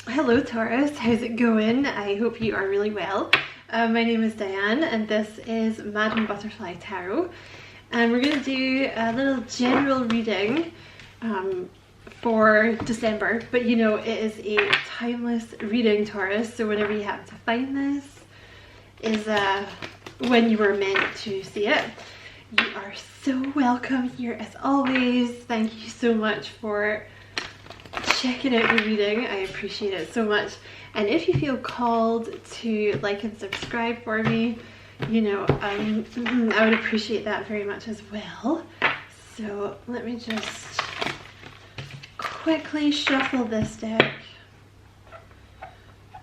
Hello Taurus, how's it going? I hope you are really well. My name is Diane and this is Madam Butterfly Tarot, and we're going to do a little general reading for December, but you know it is a timeless reading, Taurus, so whenever you happen to find this is when you were meant to see it. You are so welcome here as always. Thank you so much for checking out the reading. I appreciate it so much, and if you feel called to like and subscribe for me, you know, I would appreciate that very much as well. So let me just quickly shuffle this deck.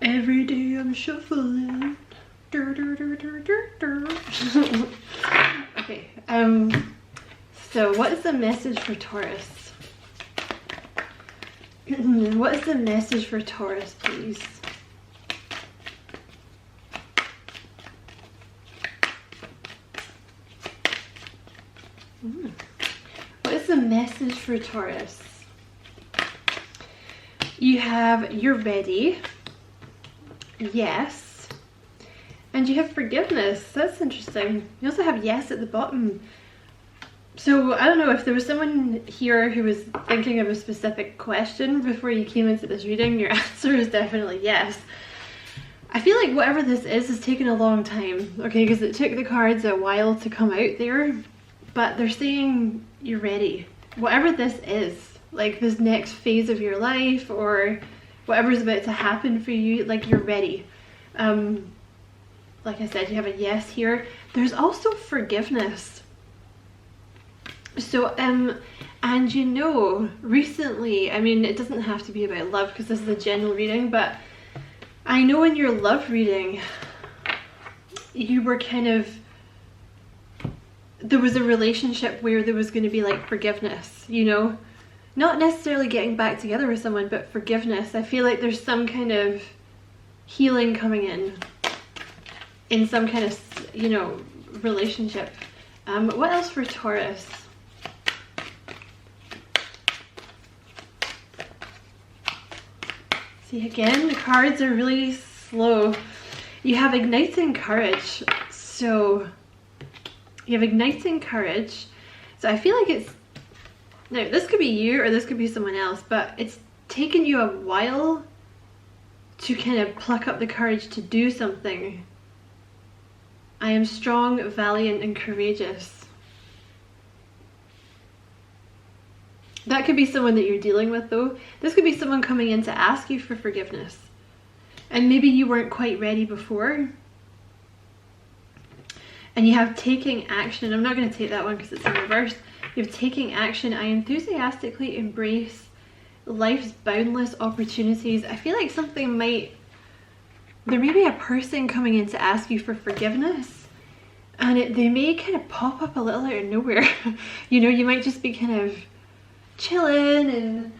Every day I'm shuffling. Okay, so what is the message for Taurus? What is the message for Taurus, please? What is the message for Taurus? You have you're ready, yes, and you have forgiveness. That's interesting. You also have yes at the bottom. So I don't know if there was someone here who was thinking of a specific question before you came into this reading. Your answer is definitely yes. I feel like whatever this is taken a long time, okay, because it took the cards a while to come out there, but they're saying you're ready. Whatever this is, like this next phase of your life or whatever's about to happen for you, like you're ready. Like I said, you have a yes here. There's also forgiveness. So, and you know, recently, I mean, it doesn't have to be about love because this is a general reading, but I know in your love reading, you were kind of, there was a relationship where there was going to be like forgiveness, you know, not necessarily getting back together with someone, but forgiveness. I feel like there's some kind of healing coming in some kind of, you know, relationship. What else for Taurus? See, again, the cards are really slow. You have igniting courage. So you have igniting courage. So I feel like it's, now this could be you or this could be someone else, but it's taken you a while to kind of pluck up the courage to do something. I am strong, valiant, and courageous. That could be someone that you're dealing with though. This could be someone coming in to ask you for forgiveness. And maybe you weren't quite ready before. And you have taking action. I'm not going to take that one because it's in reverse. You have taking action. I enthusiastically embrace life's boundless opportunities. I feel like something might, there may be a person coming in to ask you for forgiveness. And they may kind of pop up a little out of nowhere. You know, you might just be kind of chilling and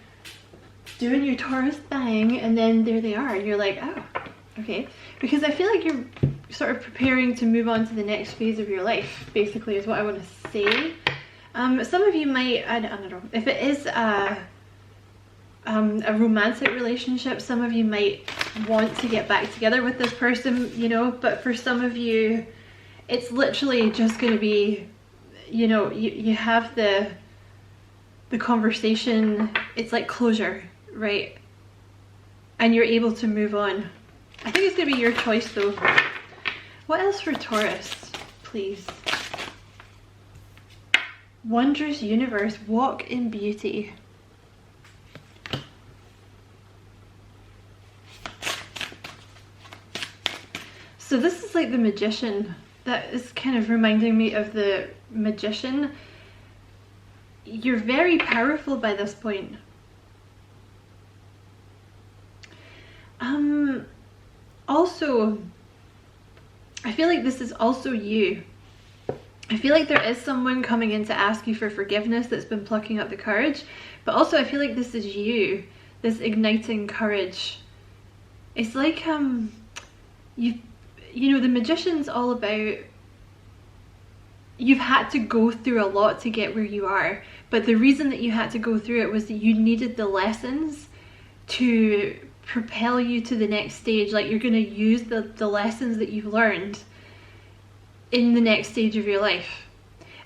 doing your Taurus thing, and then there they are and you're like, oh, okay, because I feel like you're sort of preparing to move on to the next phase of your life, basically, is what I want to say. Some of you might, I don't know, if it is a romantic relationship, some of you might want to get back together with this person, you know, but for some of you it's literally just going to be, you know, you have the conversation, it's like closure, right? And you're able to move on. I think it's going to be your choice though. What else for Taurus, please? Wondrous universe, walk in beauty. So this is like the Magician. That is kind of reminding me of the Magician. You're very powerful by this point. Also, I feel like this is also you. I feel like there is someone coming in to ask you for forgiveness that's been plucking up the courage, but also I feel like this is you, this igniting courage. It's like you know, the Magician's all about, you've had to go through a lot to get where you are, but the reason that you had to go through it was that you needed the lessons to propel you to the next stage. Like you're going to use the lessons that you've learned in the next stage of your life.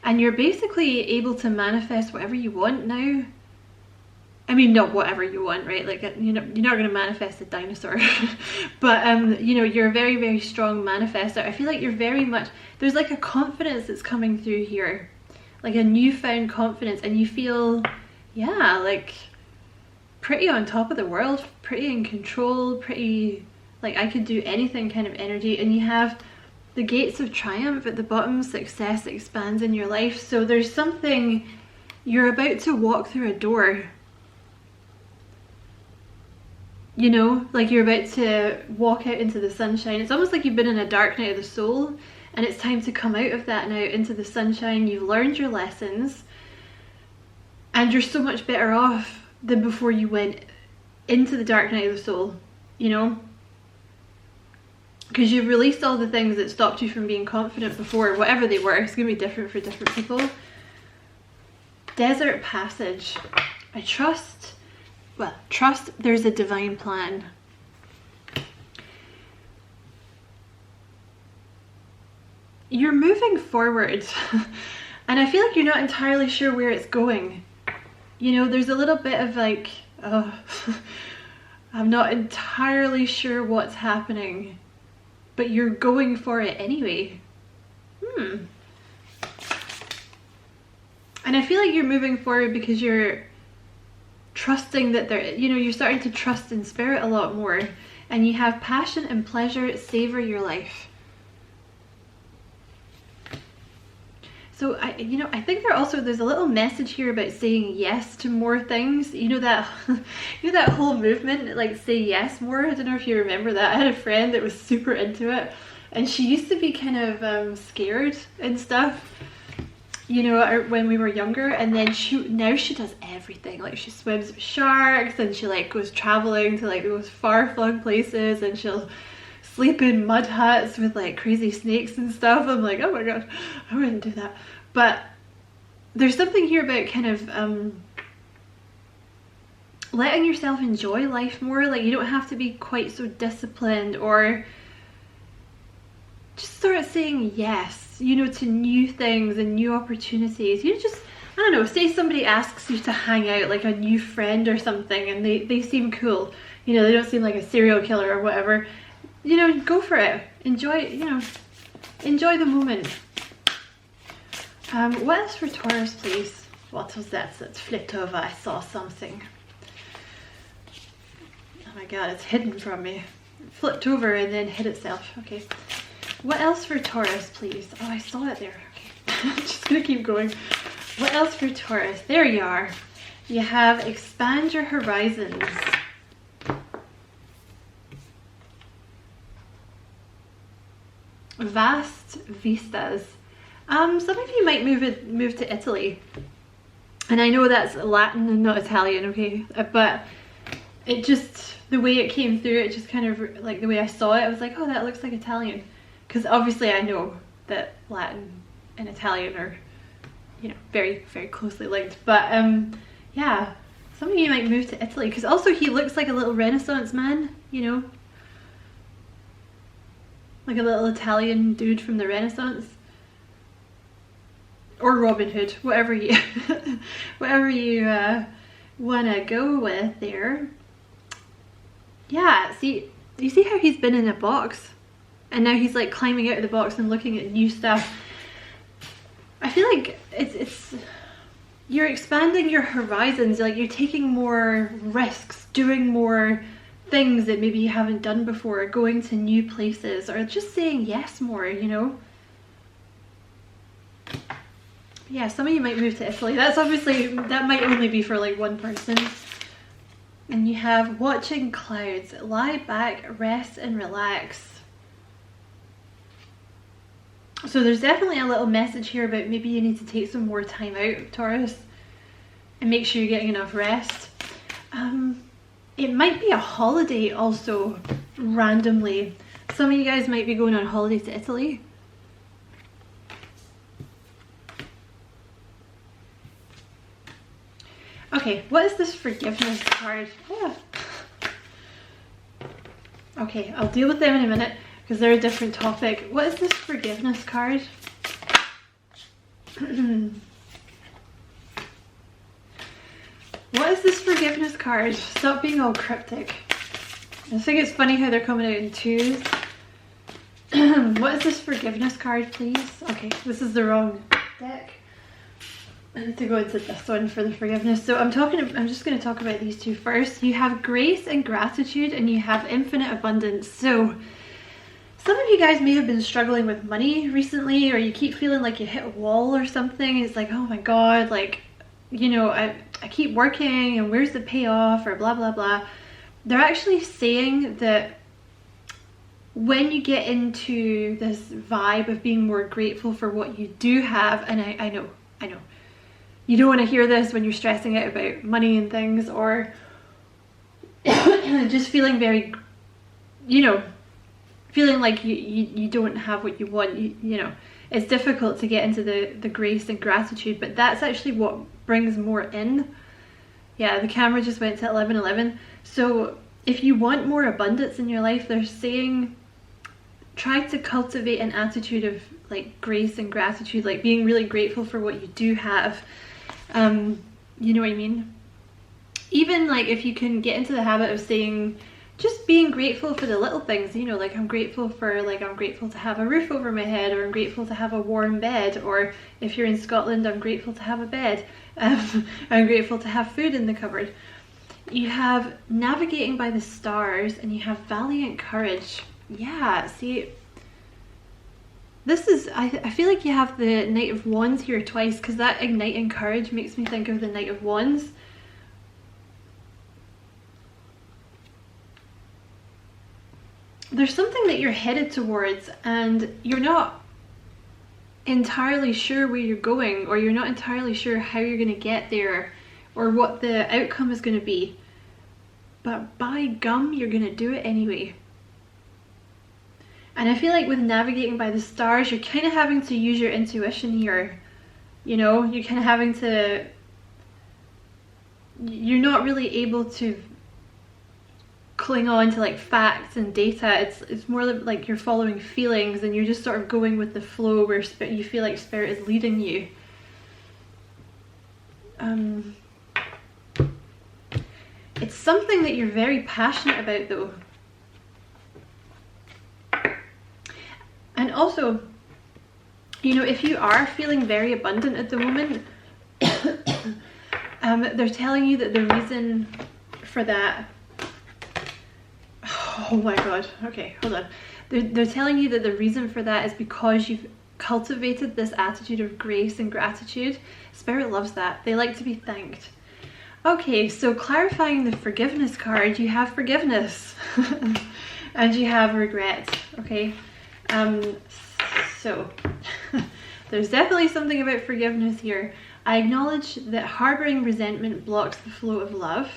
And you're basically able to manifest whatever you want now. I mean, not whatever you want, right? Like, you know, you're not going to manifest a dinosaur. But, you know, you're a very, very strong manifester. I feel like you're very much, there's like a confidence that's coming through here. Like a newfound confidence. And you feel, yeah, like pretty on top of the world. Pretty in control. Pretty, like I could do anything kind of energy. And you have the gates of triumph at the bottom. Success expands in your life. So there's something, you're about to walk through a door. You know, like you're about to walk out into the sunshine. It's almost like you've been in a dark night of the soul, and it's time to come out of that now into the sunshine. You've learned your lessons, and you're so much better off than before you went into the dark night of the soul, you know? Because you've released all the things that stopped you from being confident before, whatever they were. It's going to be different for different people. Desert passage. I trust... Well, trust there's a divine plan. You're moving forward and I feel like you're not entirely sure where it's going. You know, there's a little bit of like, oh, I'm not entirely sure what's happening, but you're going for it anyway. And I feel like you're moving forward because you're trusting that there, you know, you're starting to trust in spirit a lot more, and you have passion and pleasure. Savor your life. So I think there's a little message here about saying yes to more things. You know that you know that whole movement, like say yes more. I don't know if you remember that. I had a friend that was super into it, and she used to be kind of scared and stuff, you know, when we were younger. And then now she does everything. Like she swims with sharks, and she like goes traveling to like the most far-flung places, and she'll sleep in mud huts with like crazy snakes and stuff. I'm like, oh my god, I wouldn't do that. But there's something here about kind of letting yourself enjoy life more. Like you don't have to be quite so disciplined, or just start saying yes, you know, to new things and new opportunities. You just, I don't know, say somebody asks you to hang out, like a new friend or something, and they seem cool, you know, they don't seem like a serial killer or whatever, you know, go for it. Enjoy, you know, enjoy the moment. What else for Taurus, please? What was that? That's flipped over. I saw something. Oh my god, it's hidden from me. It flipped over and then hid itself. Okay. What else for Taurus, please? Oh, I saw it there. Okay. I'm just gonna keep going. What else for Taurus? There you are. You have expand your horizons. Vast vistas. Some of you might move to Italy, and I know that's Latin and not Italian, okay? But it just, the way it came through, it just kind of, like the way I saw it, I was like, oh, that looks like Italian. Because obviously I know that Latin and Italian are, you know, very, very closely linked. But yeah, some of you might move to Italy, because also he looks like a little Renaissance man, you know? Like a little Italian dude from the Renaissance. Or Robin Hood, whatever you wanna go with there. Yeah, see, you see how he's been in a box, and now he's like climbing out of the box and looking at new stuff. I feel like it's you're expanding your horizons, like you're taking more risks, doing more things that maybe you haven't done before, going to new places, or just saying yes more, you know? Yeah, some of you might move to Italy. That's obviously, that might only be for like one person. And you have watching clouds. Lie back, rest and relax. So there's definitely a little message here about maybe you need to take some more time out, Taurus, and make sure you're getting enough rest. It might be a holiday also, randomly. Some of you guys might be going on holiday to Italy. Okay, what is this forgiveness card? Yeah. Okay, I'll deal with them in a minute because they're a different topic. What is this forgiveness card? What is this forgiveness card? Stop being all cryptic. I think it's funny how they're coming out in twos. What is this forgiveness card, please? Okay, this is the wrong deck. I need to go into this one for the forgiveness. So I'm just going to talk about these two first. You have grace and gratitude, and you have infinite abundance. So some of you guys may have been struggling with money recently, or you keep feeling like you hit a wall or something. It's like, oh my god, like, you know, I keep working and where's the payoff, or blah blah blah. They're actually saying that when you get into this vibe of being more grateful for what you do have, and I know you don't want to hear this when you're stressing out about money and things, or just feeling very, you know, feeling like you don't have what you want. You know, it's difficult to get into the grace and gratitude, but that's actually what brings more in. Yeah, the camera just went to 11:11. So if you want more abundance in your life, they're saying try to cultivate an attitude of like grace and gratitude, like being really grateful for what you do have. You know what I mean? Even like if you can get into the habit of saying, just being grateful for the little things, you know, like I'm grateful to have a roof over my head, or I'm grateful to have a warm bed, or if you're in Scotland, I'm grateful to have a bed. I'm grateful to have food in the cupboard. You have navigating by the stars, and you have valiant courage. Yeah, see, this is, I feel like you have the Knight of Wands here twice, because that igniting courage makes me think of the Knight of Wands. There's something that you're headed towards, and you're not entirely sure where you're going, or you're not entirely sure how you're going to get there, or what the outcome is going to be. But by gum, you're going to do it anyway. And I feel like with navigating by the stars, you're kind of having to use your intuition here. You know, you're kind of having to, you're not really able to cling on to like facts and data. It's more like you're following feelings, and you're just sort of going with the flow where you feel like spirit is leading you. It's something that you're very passionate about though. And also, you know, if you are feeling very abundant at the moment, they're telling you that the reason for that, oh my god, okay, hold on. They're telling you that the reason for that is because you've cultivated this attitude of grace and gratitude. Spirit loves that. They like to be thanked. Okay, so clarifying the forgiveness card, you have forgiveness and you have regret, okay? So there's definitely something about forgiveness here. I acknowledge that harboring resentment blocks the flow of love.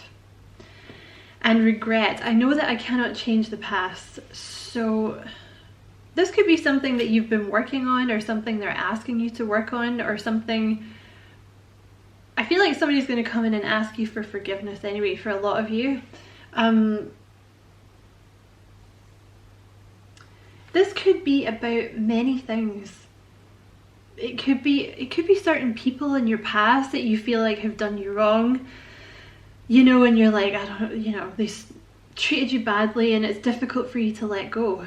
And regret, I know that I cannot change the past. So this could be something that you've been working on, or something they're asking you to work on, or something. I feel like somebody's going to come in and ask you for forgiveness anyway, for a lot of you. This could be about many things. It could be certain people in your past that you feel like have done you wrong, you know, and you're like, I don't, you know, they treated you badly and it's difficult for you to let go.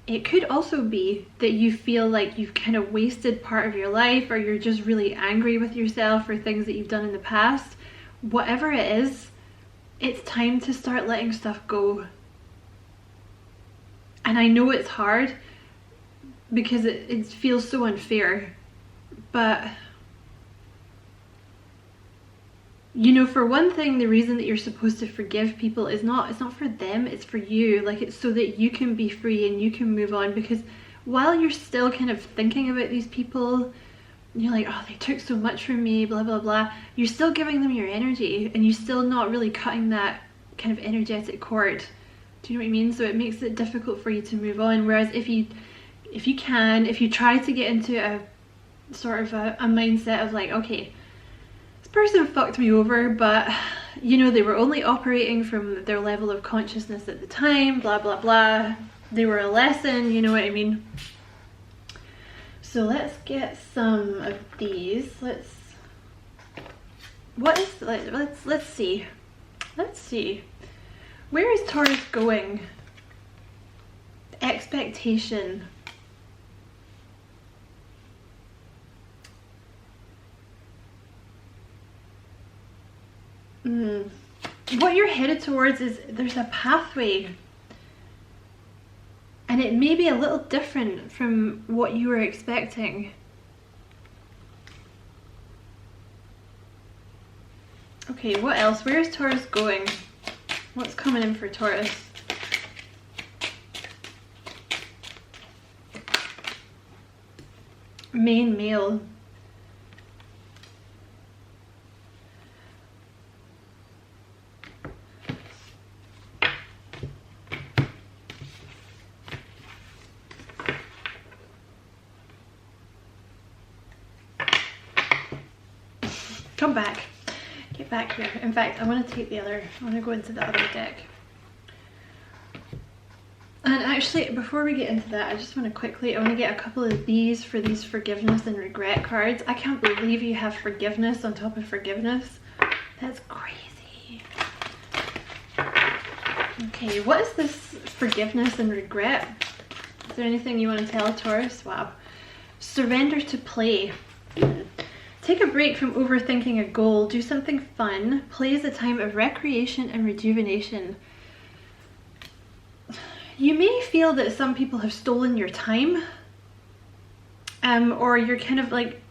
It could also be that you feel like you've kind of wasted part of your life, or you're just really angry with yourself for things that you've done in the past. Whatever it is, it's time to start letting stuff go. And I know it's hard because it feels so unfair, but you know, for one thing, the reason that you're supposed to forgive people is it's not for them, it's for you. Like, it's so that you can be free and you can move on, because while you're still kind of thinking about these people, you're like, oh, they took so much from me, blah blah blah, you're still giving them your energy, and you're still not really cutting that kind of energetic cord. Do you know what I mean? So it makes it difficult for you to move on. Whereas if you try to get into a sort of a mindset of like, okay, this person fucked me over, but you know, they were only operating from their level of consciousness at the time, blah, blah, blah. They were a lesson, you know what I mean? So let's get some of these. Let's see. Let's see. Where is Taurus going? Expectation. What you're headed towards is there's a pathway, and it may be a little different from what you were expecting. Okay, what else? Where is Taurus going? What's coming in for Taurus? Main male. Come back. Get back here. In fact, I want to take the other, I want to go into the other deck. And actually, before we get into that, I just want to quickly, I want to get a couple of these for these forgiveness and regret cards. I can't believe you have forgiveness on top of forgiveness. That's crazy. Okay, what is this forgiveness and regret? Is there anything you want to tell Taurus? Wow. Surrender to play. Take a break from overthinking a goal. Do something fun. Play is a time of recreation and rejuvenation. You may feel that some people have stolen your time, or you're kind of like,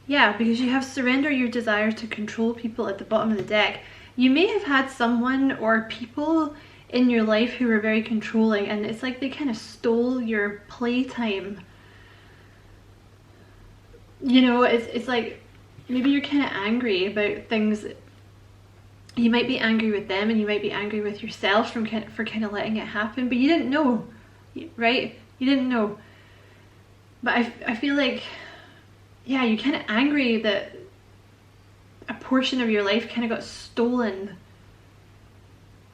yeah, because you have surrender your desire to control people at the bottom of the deck. You may have had someone or people in your life who were very controlling, and it's like they kind of stole your playtime. You know, it's like maybe you're kind of angry about things. You might be angry with them, and you might be angry with yourself for kind of letting it happen, but you didn't know, right? You didn't know. But I feel like, yeah, you're kind of angry that a portion of your life kind of got stolen,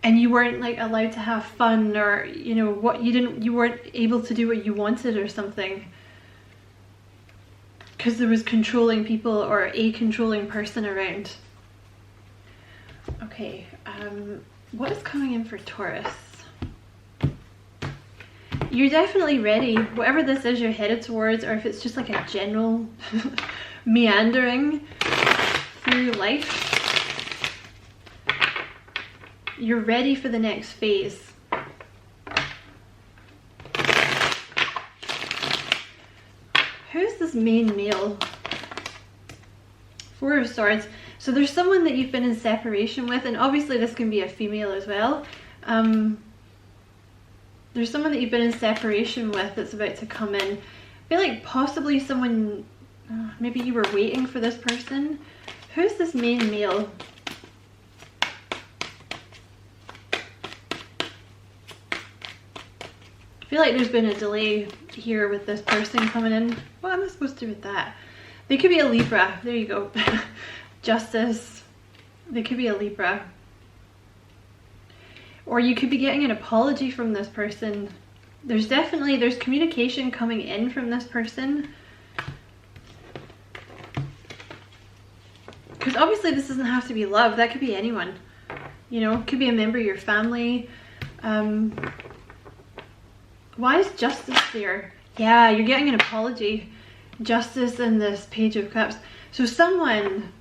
and you weren't like allowed to have fun, or you know what, you weren't able to do what you wanted or something, because there was controlling people or a controlling person around. Okay, what is coming in for Taurus? You're definitely ready, whatever this is you're headed towards, or if it's just like a general meandering through life. You're ready for the next phase. Who's this main male? Four of Swords. So there's someone that you've been in separation with, and obviously this can be a female as well. There's someone that you've been in separation with that's about to come in. I feel like possibly someone, maybe you were waiting for this person. Who's this main male? I feel like there's been a delay here with this person coming in. What am I supposed to do with that? They could be a Libra. There you go. Justice. They could be a Libra. Or you could be getting an apology from this person. There's communication coming in from this person. Because obviously this doesn't have to be love. That could be anyone. You know, it could be a member of your family. Why is Justice there? Yeah, you're getting an apology. Justice and this Page of Cups. So someone,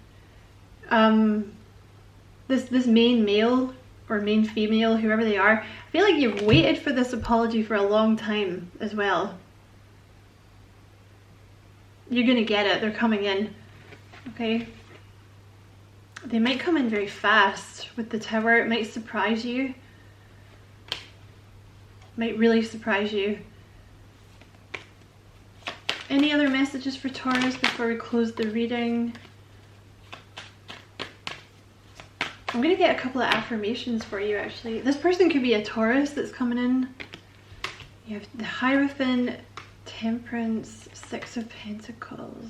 this main male or main female, whoever they are, I feel like you've waited for this apology for a long time as well. You're gonna get it. They're coming in. Okay. They might come in very fast with the Tower. It might surprise you. Might really surprise you. Any other messages for Taurus before we close the reading? I'm going to get a couple of affirmations for you actually. This person could be a Taurus that's coming in. You have the Hierophant, Temperance, Six of Pentacles.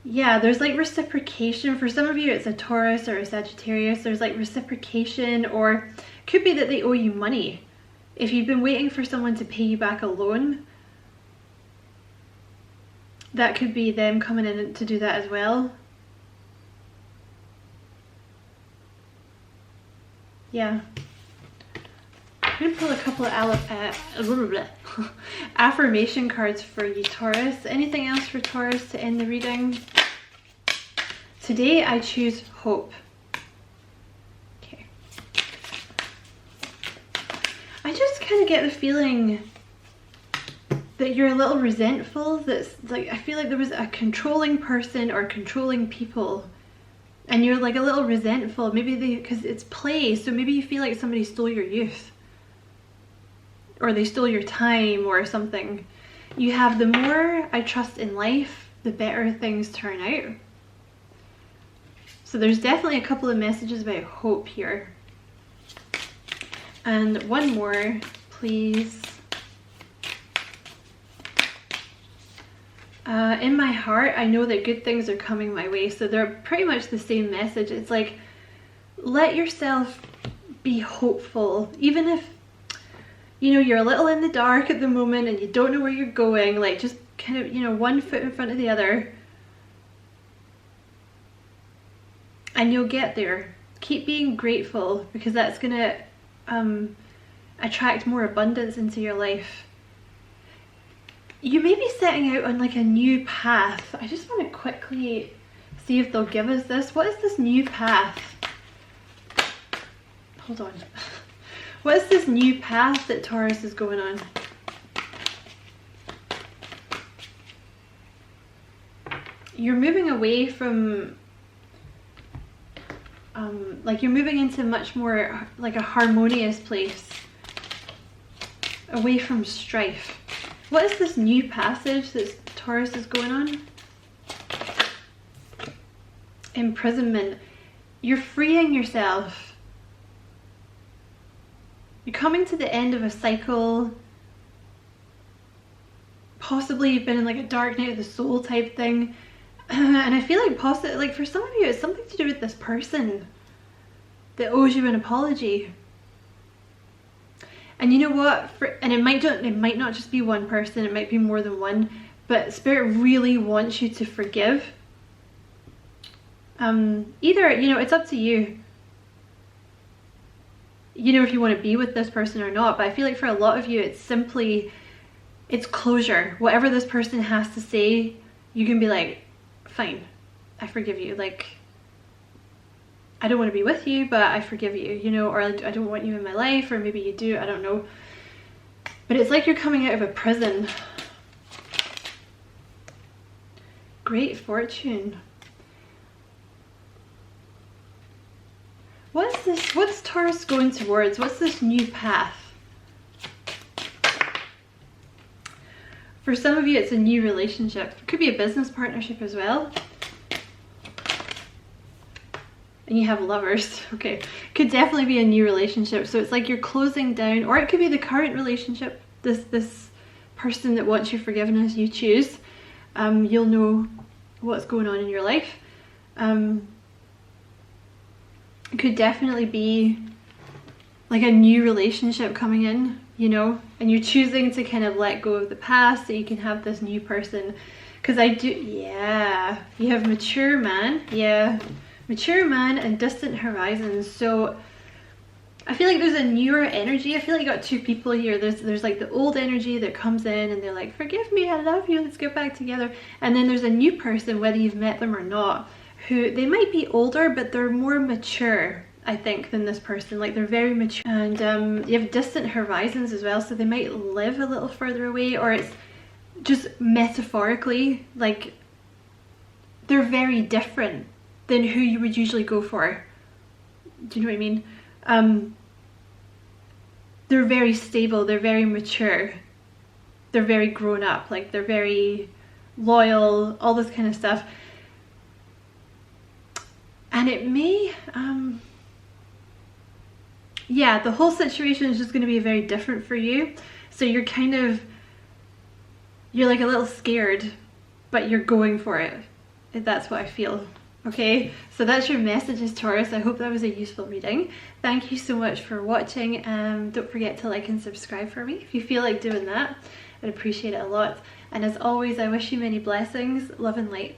yeah, there's like reciprocation. For some of you it's a Taurus or a Sagittarius. There's like reciprocation, or it could be that they owe you money. If you've been waiting for someone to pay you back a loan, that could be them coming in to do that as well. Yeah. I'm going to pull a couple of affirmation cards for you, Taurus. Anything else for Taurus to end the reading? Today I choose hope. Okay. I just kind of get the feeling that you're a little resentful. That's like, I feel like there was a controlling person or controlling people, and you're like a little resentful. Maybe because it's play, so maybe you feel like somebody stole your youth, or they stole your time or something. You have the more I trust in life, the better things turn out. So there's definitely a couple of messages about hope here. And one more, please. In my heart, I know that good things are coming my way. So they're pretty much the same message. It's like, let yourself be hopeful, even if, you know, you're a little in the dark at the moment and you don't know where you're going. Like, just kind of, you know, one foot in front of the other, and you'll get there. Keep being grateful, because that's gonna attract more abundance into your life. You may be setting out on like a new path. I just want to quickly see if they'll give us this. What is this new path? Hold on. What is this new path that Taurus is going on? You're moving away from, like you're moving into much more like a harmonious place, away from strife. What is this new passage that Taurus is going on? Imprisonment. You're freeing yourself. You're coming to the end of a cycle. Possibly you've been in like a dark night of the soul type thing. And I feel like possibly, like for some of you, it's something to do with this person that owes you an apology. And you know what? And it might not just be one person, it might be more than one, but Spirit really wants you to forgive. Either, you know, it's up to you. You know, if you want to be with this person or not, but I feel like for a lot of you, it's closure. Whatever this person has to say, you can be like, fine, I forgive you. Like, I don't want to be with you, but I forgive you, you know, or I don't want you in my life, or maybe you do, I don't know. But it's like you're coming out of a prison. Great fortune. What is this? What's Taurus going towards? What's this new path? For some of you, it's a new relationship. It could be a business partnership as well. And you have lovers. Okay, could definitely be a new relationship. So it's like you're closing down, or it could be the current relationship. This person that wants your forgiveness, you choose. You'll know what's going on in your life. It could definitely be like a new relationship coming in, you know, and you're choosing to kind of let go of the past so you can have this new person. Because yeah, you have mature man, yeah. Mature man and distant horizons. So I feel like there's a newer energy. I feel like you got two people here. There's like the old energy that comes in and they're like, forgive me, I love you, let's get back together. And then there's a new person, whether you've met them or not, who they might be older, but they're more mature, I think, than this person. Like, they're very mature. And you have distant horizons as well, so they might live a little further away, or it's just metaphorically, like, they're very different than who you would usually go for. Do you know what I mean? They're very stable, they're very mature, they're very grown up, like they're very loyal, all this kind of stuff. And it may, yeah, the whole situation is just going to be very different for you. So you're like a little scared, but you're going for it. That's what I feel. Okay, so that's your messages, Taurus. I hope that was a useful reading. Thank you so much for watching. Don't forget to like and subscribe for me if you feel like doing that. I'd appreciate it a lot. And as always, I wish you many blessings, love and light.